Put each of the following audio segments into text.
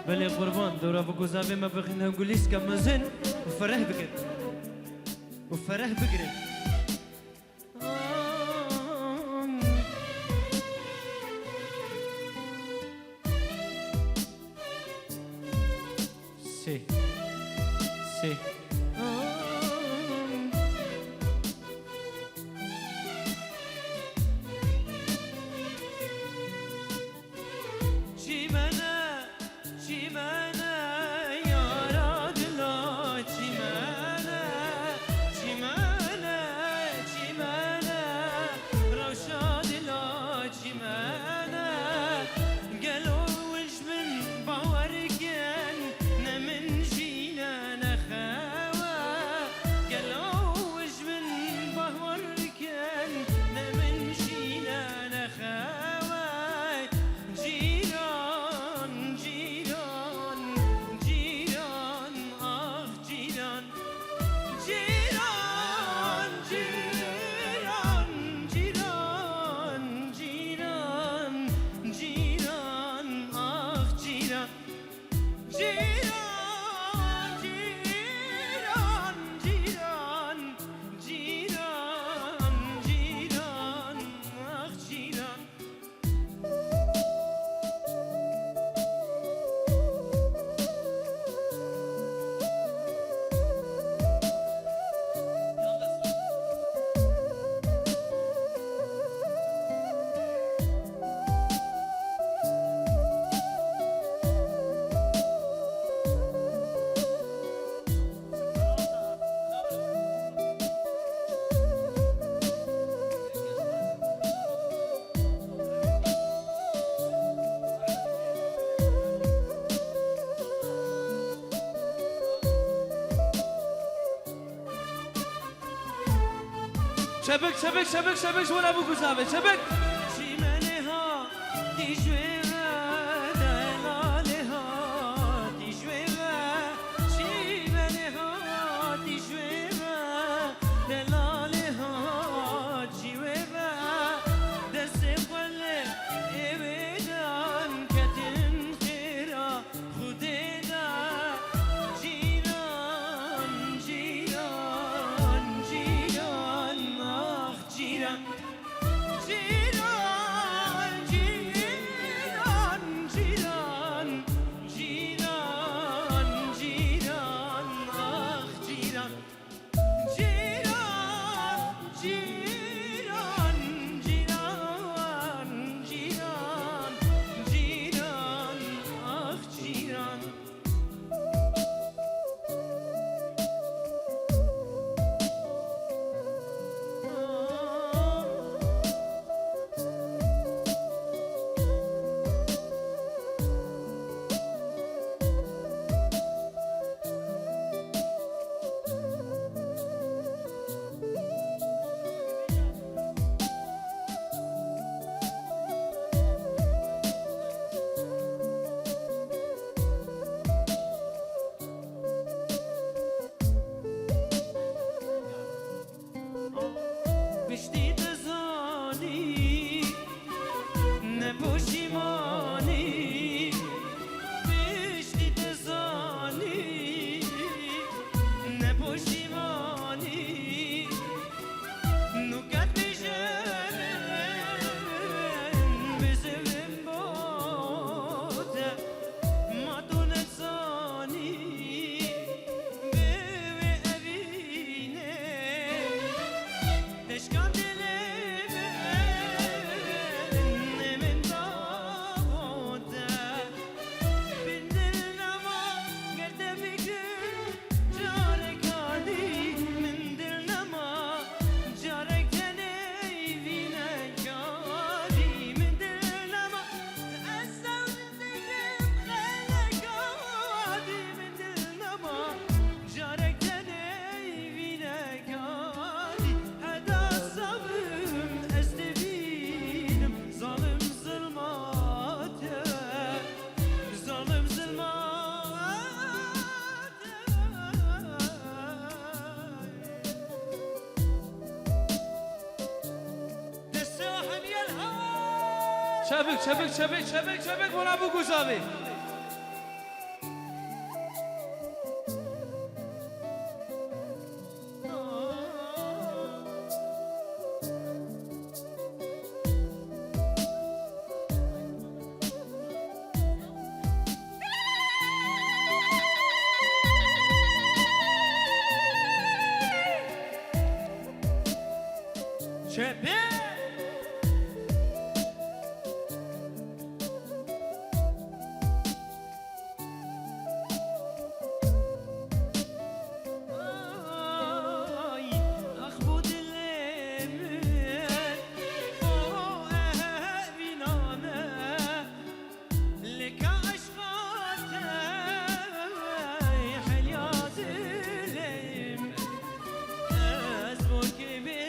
بلي قربان دورا بقوزابي ما بغينا نقوليس كمزن وفرح بقر وفرح بقر سي سي شبك شبك شبك شبك ولا ابو قزابه شبك شيمانها تجويها دلالها تجويها شيمانها تجويها دلالها تجويها دسف ولا ابدان كتن خيرا خدينا جيران جيران جيران جيران جيران جيران جيران جيران جيران آخ جيران جيران جيران جيران جيران جيران آخ جيران بشتی دزانی نپوشیمانی بشتی دزانی نپوشیمانی نکت بیشن بزرم بوده ما تو نزانی به اوینه تشکان شبك شبك شبك شبك شبك وانا ابو قزابي Çepe. Ay, ah bu dilimin, o evinane, leka aşkate, helya dilim, ez bu gibi.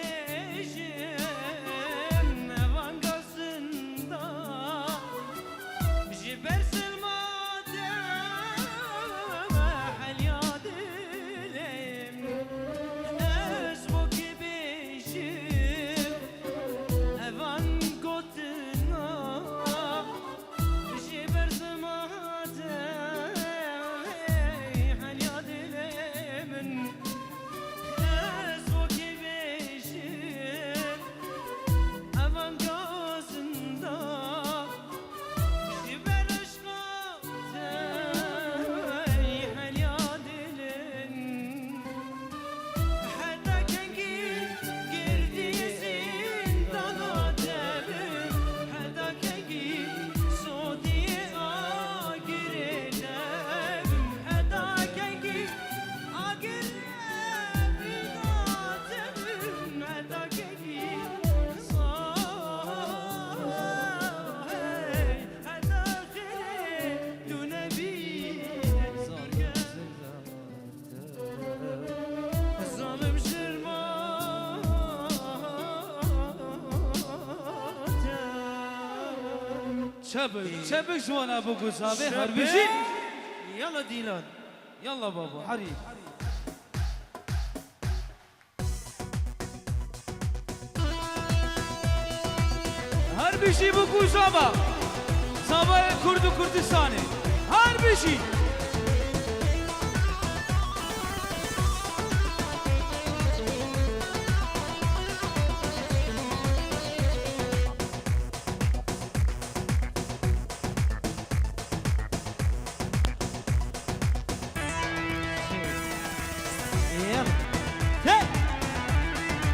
شبك جوانا ابو قصابي هربشي يلا ديلان يلا بابا حريق هربشي ابو قصابة صابا كرد كردستاني هربشي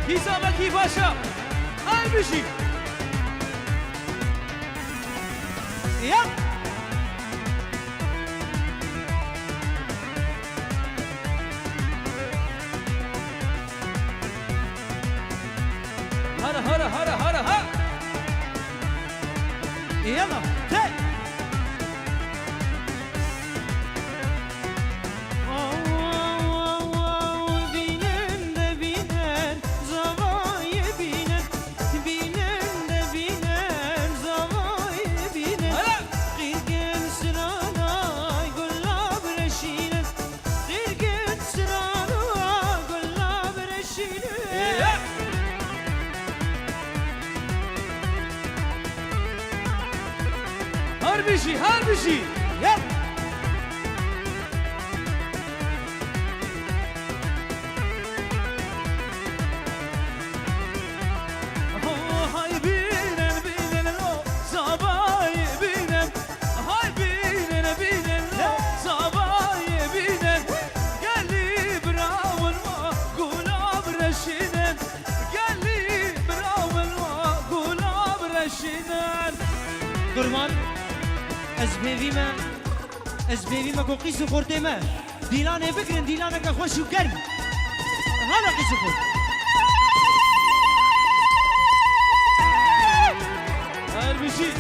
حسابك كيف باشا هربشي يلا هرا هرا هرا هرا ها يلا تاي هربشي يلا هاي بينن بينن صباي بينن هاي بينن بينن صباي بينن قال لي براون ما قولاب رشينن قال لي براون ما قولاب رشينن قربان از بیوی ما کو قیس خورده ما دیلانه بگرن دیلانه که خوش و گرم حالا قیس خورد هربشي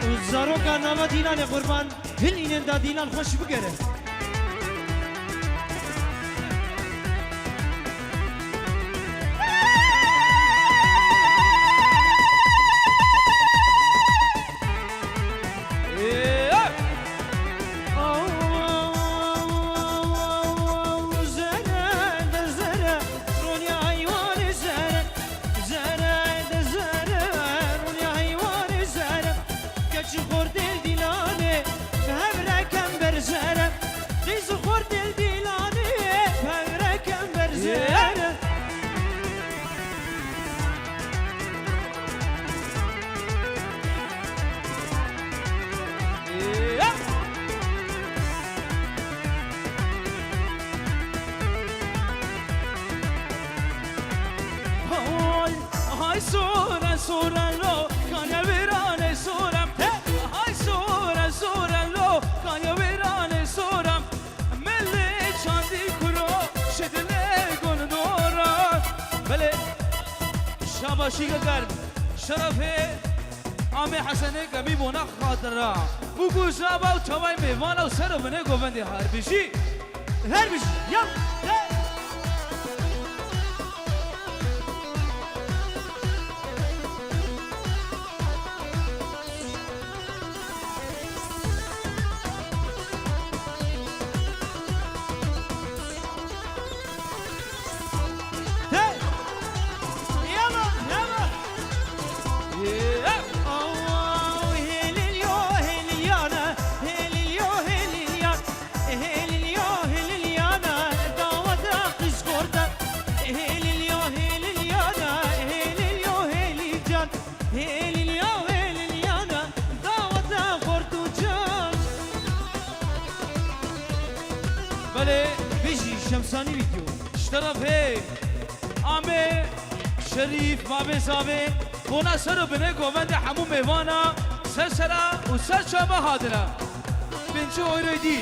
و زارو که ناما دیلانه قربان هل اینن دا دیلان خوش بگره Hay soran soran lo kanya verane soram Hay soran soran lo kanya verane soram Melle çandi kuro şedile gondora Bele şabaşi gel şerafe Ame Hasane kami bona khatara Bu kuşaba çavay mevana sarı bene govendi harbişi Harbişi yap Bale بيجي شمساني فيديو اشترف هي عمي شريف ما بيساوي بونا سر بني قومند حمو ميوانا سرسرا وسر شابه هادنا بنشو اورو دي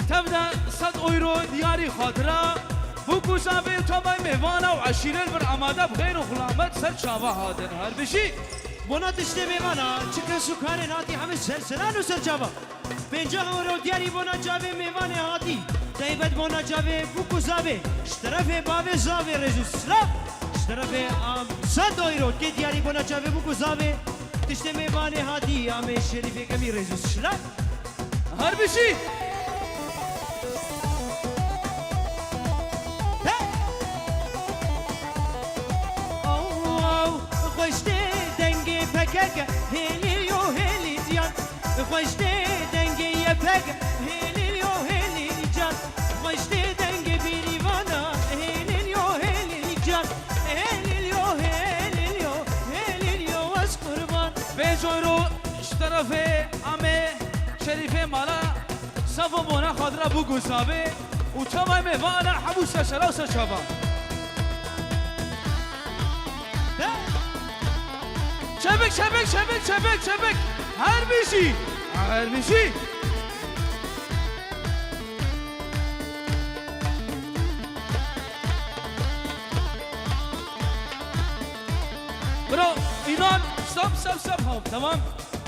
تبدا 100 اورو دياري خاطرة بوكو سابي تباي ميوانا وعشيرة بر عمادة بغير وخلامت سر شابه هادنا هر بشي بنا تشته میوانا چکه سکاره ناتی همه سرسران و سرجاوا 50 اورو دیاری بنا جاوه میوانه هاتی دایبت بنا جاوه بوکو زاوه شطرف باوه زاوه رجو سلاف شطرف 100 اورو که دیاری بنا جاوه بوکو زاوه تشته میوانه هاتی همه شریفه کمی رجو سلاف هر بشي هلی و هلی جان خوشته دنگی پک هلی و هلی جان خوشته دنگی بیریوانا هلی و هلی جان هلی و هلی و هلی و از قربان بجورو اشترافه عمه شریفه مالا صفو بونا خاطره بو گوسابه و تمام وانا حبو سشرا و سشابا شبك شبك شبك شبك شبك هربشي هربشي برو ایران stop stop stop هوب تمام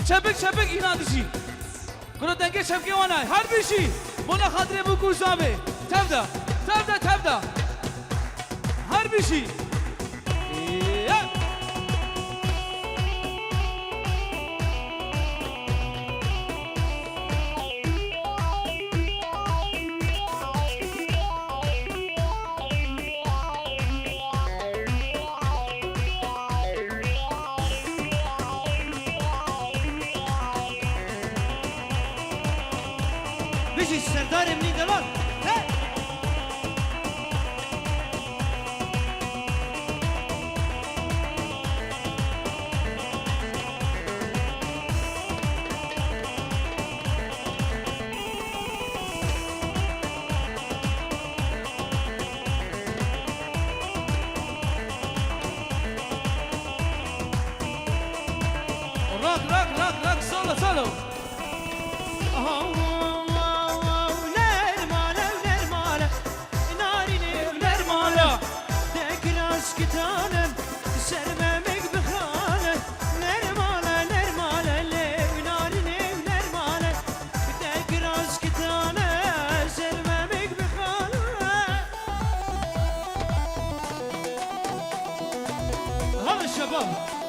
شبك شبك ایران دشي برو دنگه شبكي وانا هربشي بونا خاطره بو گوسابه تبدا تبدا تبدا هربشي بيجي سردار مني دلال راك راك راك راك سولو سولو الشباب